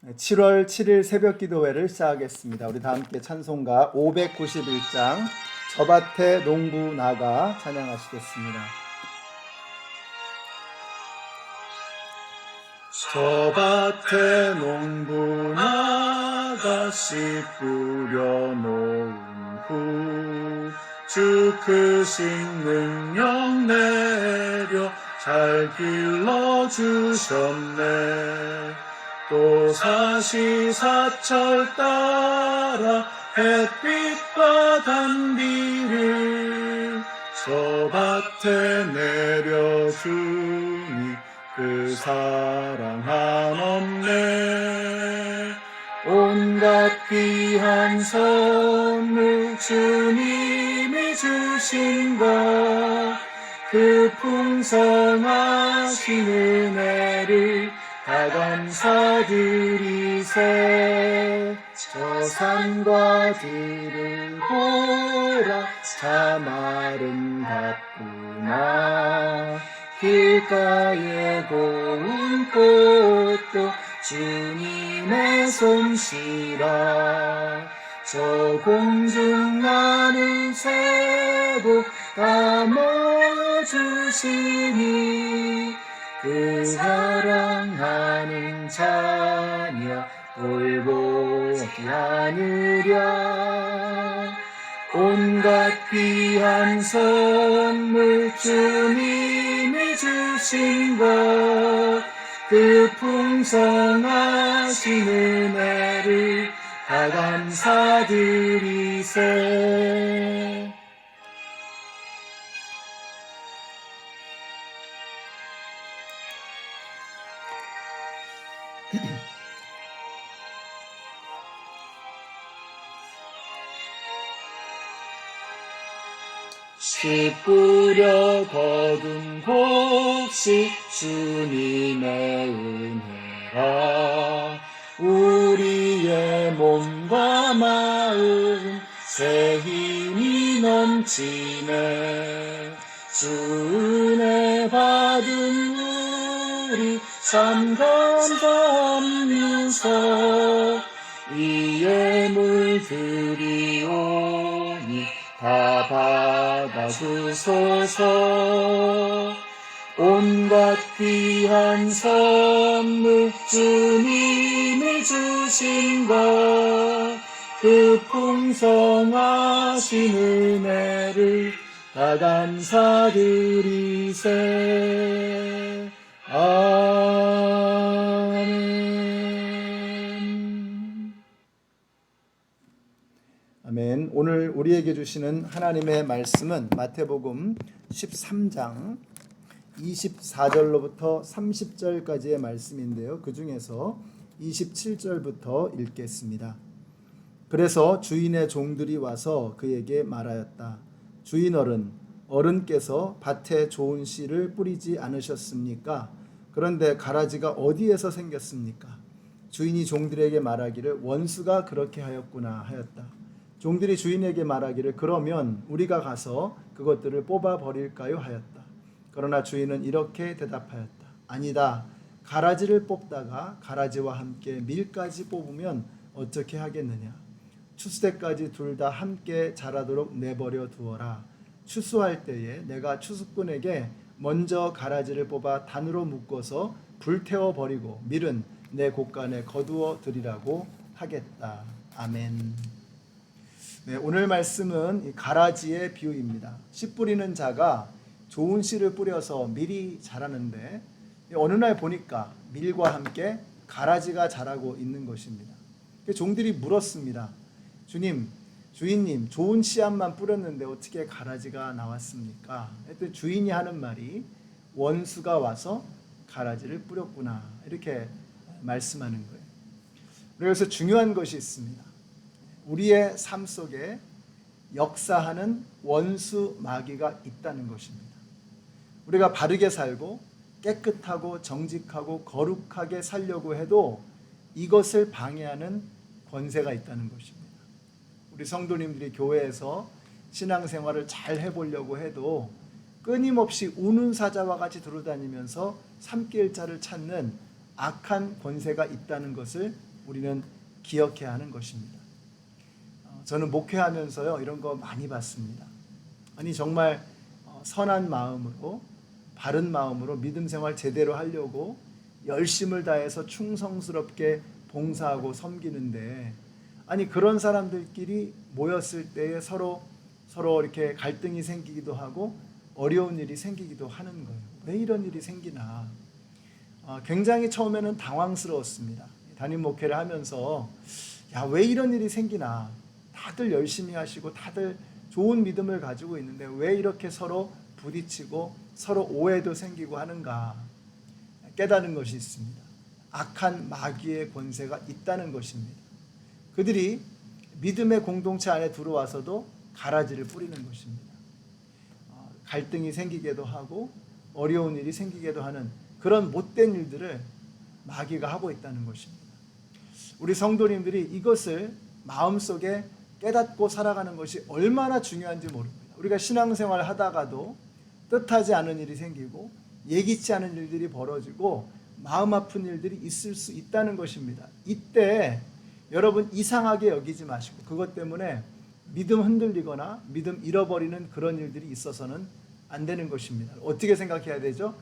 7월 7일 새벽 기도회를 시작하겠습니다. 우리 다 함께 찬송가 591장 저 밭에 농부 나가 찬양하시겠습니다. 저 밭에 농부 나가 씨 뿌려놓은 후 주 크신 능력 내려 잘 길러주셨네. 또 사시사철 따라 햇빛과 단비를 저 밭에 내려주니 그 사랑 한없네. 온갖 귀한 선물 주님이 주신 것 그 풍성하신 은혜를 다 감사드리세. 저 산과 들을 보라 참 아름답구나. 길가에 고운 꽃도 주님의 솜씨라. 저 공중 나는 새도 다 모여주시니 그 사랑하는 자녀 돌보지 않으랴. 온갖 귀한 선물 주님이 주신 것 그 풍성하신 은혜를 다 감사드리세. 씨 뿌려 거둔 곡식 주님의 은혜라. 우리의 몸과 마음 새 힘이 넘치네. 주 은혜 받은 우리 참 감사하면서 이에 물들이오니 다 받아주소서. 온갖 귀한 선물 주님이 주신 것 그 풍성하신 은혜를 다 감사드리세. 아멘. 아멘. 오늘 우리에게 주시는 하나님의 말씀은 마태복음 13장 24절로부터 30절까지의 말씀인데요. 그 중에서 27절부터 읽겠습니다. 그래서 주인의 종들이 와서 그에게 말하였다. 주인 어른께서 밭에 좋은 씨를 뿌리지 않으셨습니까? 그런데 가라지가 어디에서 생겼습니까? 주인이 종들에게 말하기를 원수가 그렇게 하였구나 하였다. 종들이 주인에게 말하기를 그러면 우리가 가서 그것들을 뽑아 버릴까요 하였다. 그러나 주인은 이렇게 대답하였다. 아니다. 가라지를 뽑다가 가라지와 함께 밀까지 뽑으면 어떻게 하겠느냐. 추수 때까지 둘 다 함께 자라도록 내버려 두어라. 추수할 때에 내가 추수꾼에게 먼저 가라지를 뽑아 단으로 묶어서 불태워 버리고 밀은 내 곳간에 거두어 드리라고 하겠다. 아멘. 네, 오늘 말씀은 이 가라지의 비유입니다. 씨 뿌리는 자가 좋은 씨를 뿌려서 밀이 자라는데 어느 날 보니까 밀과 함께 가라지가 자라고 있는 것입니다. 종들이 물었습니다. 주인님, 좋은 씨앗만 뿌렸는데 어떻게 가라지가 나왔습니까? 했더니 주인이 하는 말이 원수가 와서 가라지를 뿌렸구나 이렇게 말씀하는 거예요. 그래서 중요한 것이 있습니다. 우리의 삶 속에 역사하는 원수 마귀가 있다는 것입니다. 우리가 바르게 살고 깨끗하고 정직하고 거룩하게 살려고 해도 이것을 방해하는 권세가 있다는 것입니다. 우리 성도님들이 교회에서 신앙생활을 잘 해보려고 해도 끊임없이 우는 사자와 같이 돌아다니면서 삼킬자를 찾는 악한 권세가 있다는 것을 우리는 기억해야 하는 것입니다. 저는 목회하면서요 이런 거 많이 봤습니다. 아니 정말 선한 마음으로 바른 마음으로 믿음 생활 제대로 하려고 열심을 다해서 충성스럽게 봉사하고 섬기는데 아니 그런 사람들끼리 모였을 때에 서로 이렇게 갈등이 생기기도 하고 어려운 일이 생기기도 하는 거예요. 왜 이런 일이 생기나? 굉장히 처음에는 당황스러웠습니다. 담임 목회를 하면서 왜 이런 일이 생기나? 다들 열심히 하시고 다들 좋은 믿음을 가지고 있는데 왜 이렇게 서로 부딪히고 서로 오해도 생기고 하는가? 깨달은 것이 있습니다. 악한 마귀의 권세가 있다는 것입니다. 그들이 믿음의 공동체 안에 들어와서도 가라지를 뿌리는 것입니다. 갈등이 생기게도 하고 어려운 일이 생기게도 하는 그런 못된 일들을 마귀가 하고 있다는 것입니다. 우리 성도님들이 이것을 마음속에 깨닫고 살아가는 것이 얼마나 중요한지 모릅니다. 우리가 신앙생활을 하다가도 뜻하지 않은 일이 생기고 예기치 않은 일들이 벌어지고 마음 아픈 일들이 있을 수 있다는 것입니다. 이때 여러분 이상하게 여기지 마시고 그것 때문에 믿음 흔들리거나 믿음 잃어버리는 그런 일들이 있어서는 안 되는 것입니다. 어떻게 생각해야 되죠?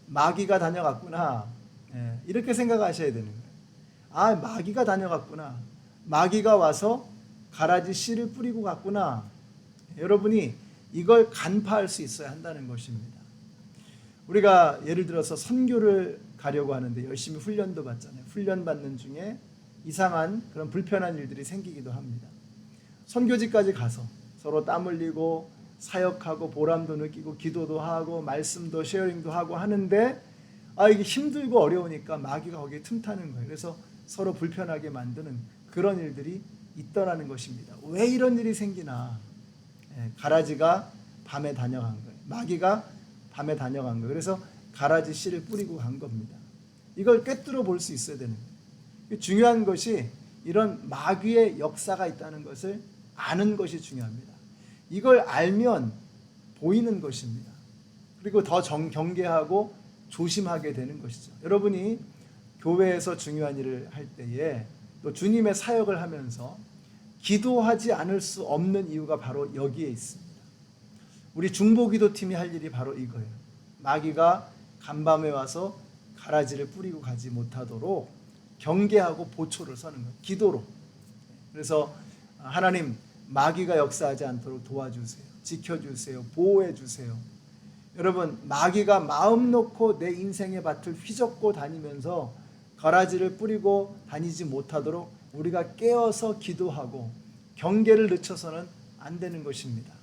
마귀가 다녀갔구나. 이렇게 생각하셔야 되는 거예요. 마귀가 다녀갔구나. 마귀가 와서 가라지 씨를 뿌리고 갔구나. 여러분이 이걸 간파할 수 있어야 한다는 것입니다. 우리가 예를 들어서 선교를 가려고 하는데 열심히 훈련도 받잖아요. 훈련 받는 중에 이상한 그런 불편한 일들이 생기기도 합니다. 선교지까지 가서 서로 땀 흘리고 사역하고 보람도 느끼고 기도도 하고 말씀도 쉐어링도 하고 하는데 이게 힘들고 어려우니까 마귀가 거기에 틈타는 거예요. 그래서 서로 불편하게 만드는 그런 일들이 있더라는 것입니다. 왜 이런 일이 생기나? 가라지가 밤에 다녀간 거예요. 마귀가 밤에 다녀간 거예요. 그래서 가라지 씨를 뿌리고 간 겁니다. 이걸 꿰뚫어 볼 수 있어야 되는 거예요. 중요한 것이 이런 마귀의 역사가 있다는 것을 아는 것이 중요합니다. 이걸 알면 보이는 것입니다. 그리고 더 경계하고 조심하게 되는 것이죠. 여러분이 교회에서 중요한 일을 할 때에 또 주님의 사역을 하면서 기도하지 않을 수 없는 이유가 바로 여기에 있습니다. 우리 중보기도팀이 할 일이 바로 이거예요. 마귀가 간밤에 와서 가라지를 뿌리고 가지 못하도록 경계하고 보초를 서는 거예요. 기도로. 그래서 하나님 마귀가 역사하지 않도록 도와주세요. 지켜주세요. 보호해주세요. 여러분 마귀가 마음 놓고 내 인생의 밭을 휘젓고 다니면서 가라지를 뿌리고 다니지 못하도록 우리가 깨어서 기도하고 경계를 늦춰서는 안 되는 것입니다.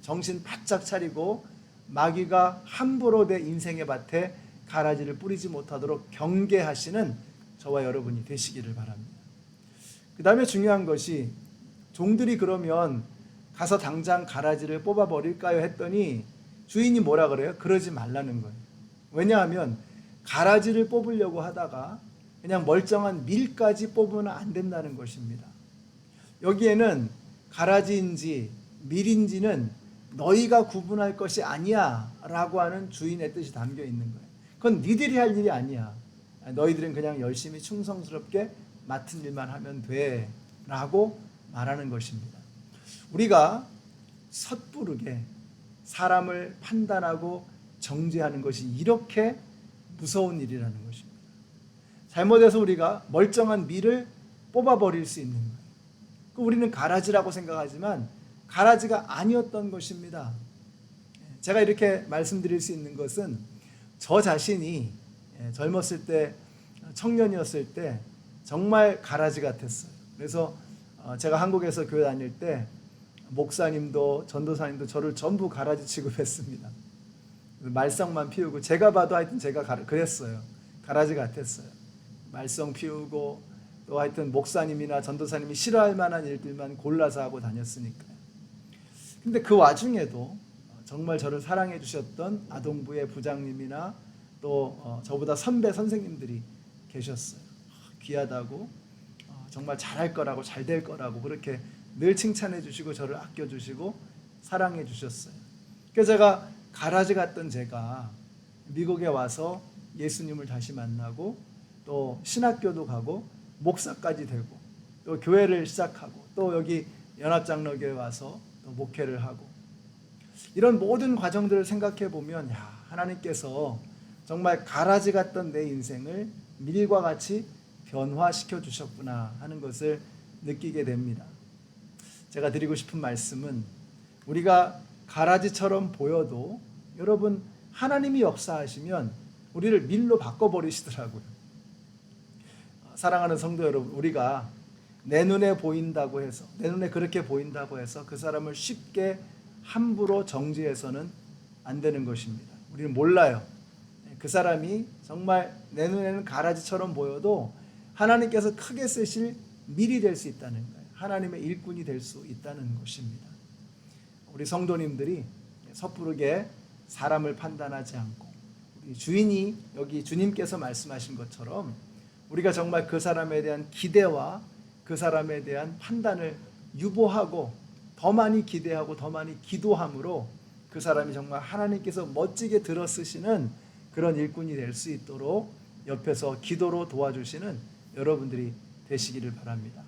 정신 바짝 차리고 마귀가 함부로 내 인생의 밭에 가라지를 뿌리지 못하도록 경계하시는 저와 여러분이 되시기를 바랍니다. 그 다음에 중요한 것이 종들이 그러면 가서 당장 가라지를 뽑아버릴까요? 했더니 주인이 뭐라 그래요? 그러지 말라는 거예요. 왜냐하면 가라지를 뽑으려고 하다가 그냥 멀쩡한 밀까지 뽑으면 안 된다는 것입니다. 여기에는 가라지인지 밀인지는 너희가 구분할 것이 아니야 라고 하는 주인의 뜻이 담겨 있는 거예요. 그건 니들이 할 일이 아니야. 너희들은 그냥 열심히 충성스럽게 맡은 일만 하면 돼 라고 말하는 것입니다. 우리가 섣부르게 사람을 판단하고 정죄하는 것이 이렇게 무서운 일이라는 것입니다. 잘못해서 우리가 멀쩡한 밀을 뽑아버릴 수 있는 거예요. 우리는 가라지라고 생각하지만 가라지가 아니었던 것입니다. 제가 이렇게 말씀드릴 수 있는 것은 저 자신이 젊었을 때 청년이었을 때 정말 가라지 같았어요. 그래서 제가 한국에서 교회 다닐 때 목사님도 전도사님도 저를 전부 가라지 취급했습니다. 말썽만 피우고 제가 봐도 하여튼 제가 그랬어요. 가라지 같았어요. 말썽 피우고 또 하여튼 목사님이나 전도사님이 싫어할 만한 일들만 골라서 하고 다녔으니까요. 근데 그 와중에도 정말 저를 사랑해 주셨던 아동부의 부장님이나 또 저보다 선배 선생님들이 계셨어요. 귀하다고 정말 잘할 거라고 잘 될 거라고 그렇게 늘 칭찬해 주시고 저를 아껴 주시고 사랑해 주셨어요. 그래서 제가 가라지 같던 제가 미국에 와서 예수님을 다시 만나고 또 신학교도 가고 목사까지 되고 또 교회를 시작하고 또 여기 연합장로교회 와서 또 목회를 하고 이런 모든 과정들을 생각해 보면 하나님께서 정말 가라지 같던 내 인생을 밀과 같이 변화시켜 주셨구나 하는 것을 느끼게 됩니다. 제가 드리고 싶은 말씀은 우리가 가라지처럼 보여도 여러분 하나님이 역사하시면 우리를 밀로 바꿔버리시더라고요. 사랑하는 성도 여러분, 우리가 내 눈에 보인다고 해서 내 눈에 그렇게 보인다고 해서 그 사람을 쉽게 함부로 정죄해서는 안 되는 것입니다. 우리는 몰라요. 그 사람이 정말 내 눈에는 가라지처럼 보여도 하나님께서 크게 쓰실 밀이 될 수 있다는 거예요. 하나님의 일꾼이 될 수 있다는 것입니다. 우리 성도님들이 섣부르게 사람을 판단하지 않고 우리 주인이 여기 주님께서 말씀하신 것처럼 우리가 정말 그 사람에 대한 기대와 그 사람에 대한 판단을 유보하고 더 많이 기대하고 더 많이 기도함으로 그 사람이 정말 하나님께서 멋지게 들어쓰시는 그런 일꾼이 될 수 있도록 옆에서 기도로 도와주시는 여러분들이 되시기를 바랍니다.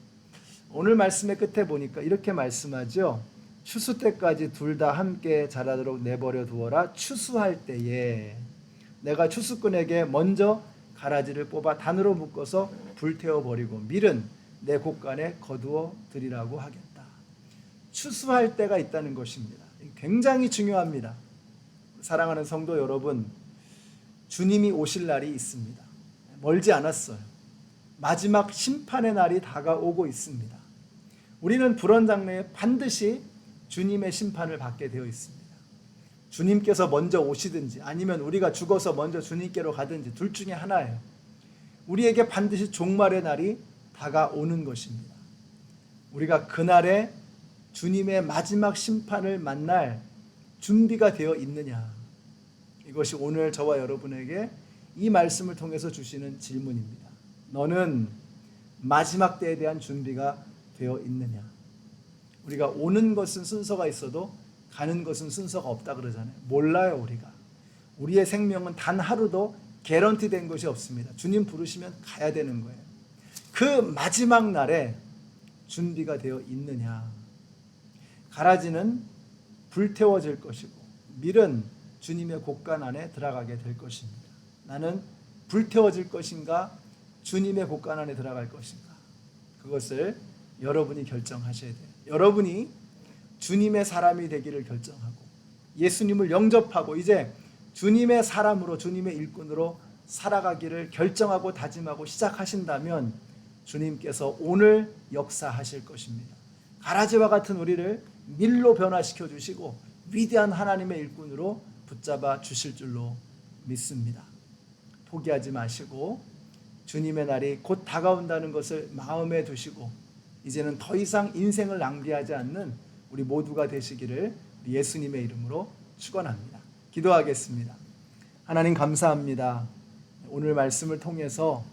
오늘 말씀의 끝에 보니까 이렇게 말씀하죠. 추수 때까지 둘 다 함께 자라도록 내버려 두어라. 추수할 때에 내가 추수꾼에게 먼저 가라지를 뽑아 단으로 묶어서 불태워버리고 밀은 내 곳간에 거두어 드리라고 하겠다. 추수할 때가 있다는 것입니다. 굉장히 중요합니다. 사랑하는 성도 여러분, 주님이 오실 날이 있습니다. 멀지 않았어요. 마지막 심판의 날이 다가오고 있습니다. 우리는 불원 장래에 반드시 주님의 심판을 받게 되어 있습니다. 주님께서 먼저 오시든지 아니면 우리가 죽어서 먼저 주님께로 가든지 둘 중에 하나예요. 우리에게 반드시 종말의 날이 다가오는 것입니다. 우리가 그날에 주님의 마지막 심판을 만날 준비가 되어 있느냐, 이것이 오늘 저와 여러분에게 이 말씀을 통해서 주시는 질문입니다. 너는 마지막 때에 대한 준비가 되어 있느냐? 우리가 오는 것은 순서가 있어도 가는 것은 순서가 없다 그러잖아요. 몰라요. 우리가 우리의 생명은 단 하루도 개런티 된 것이 없습니다. 주님 부르시면 가야 되는 거예요. 그 마지막 날에 준비가 되어 있느냐? 가라지는 불태워질 것이고 밀은 주님의 곳간 안에 들어가게 될 것입니다. 나는 불태워질 것인가 주님의 곳간 안에 들어갈 것인가, 그것을 여러분이 결정하셔야 돼요. 여러분이 주님의 사람이 되기를 결정하고 예수님을 영접하고 이제 주님의 사람으로 주님의 일꾼으로 살아가기를 결정하고 다짐하고 시작하신다면 주님께서 오늘 역사하실 것입니다. 가라지와 같은 우리를 밀로 변화시켜 주시고 위대한 하나님의 일꾼으로 붙잡아 주실 줄로 믿습니다. 포기하지 마시고 주님의 날이 곧 다가온다는 것을 마음에 두시고 이제는 더 이상 인생을 낭비하지 않는 우리 모두가 되시기를 예수님의 이름으로 축원합니다. 기도하겠습니다. 하나님 감사합니다. 오늘 말씀을 통해서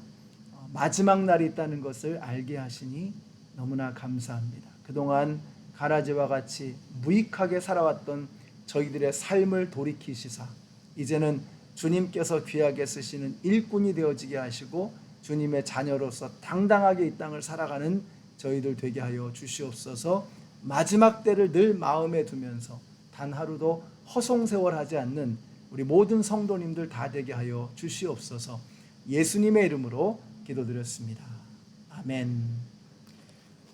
마지막 날이 있다는 것을 알게 하시니 너무나 감사합니다. 그동안 가라지와 같이 무익하게 살아왔던 저희들의 삶을 돌이키시사 이제는 주님께서 귀하게 쓰시는 일꾼이 되어지게 하시고 주님의 자녀로서 당당하게 이 땅을 살아가는 저희들 되게 하여 주시옵소서. 마지막 때를 늘 마음에 두면서 단 하루도 허송세월하지 않는 우리 모든 성도님들 다 되게 하여 주시옵소서. 예수님의 이름으로 기도드렸습니다. 아멘.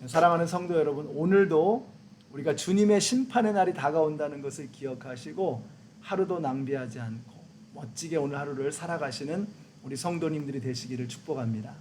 사랑하는 성도 여러분, 오늘도 우리가 주님의 심판의 날이 다가온다는 것을 기억하시고 하루도 낭비하지 않고 멋지게 오늘 하루를 살아가시는 우리 성도님들이 되시기를 축복합니다.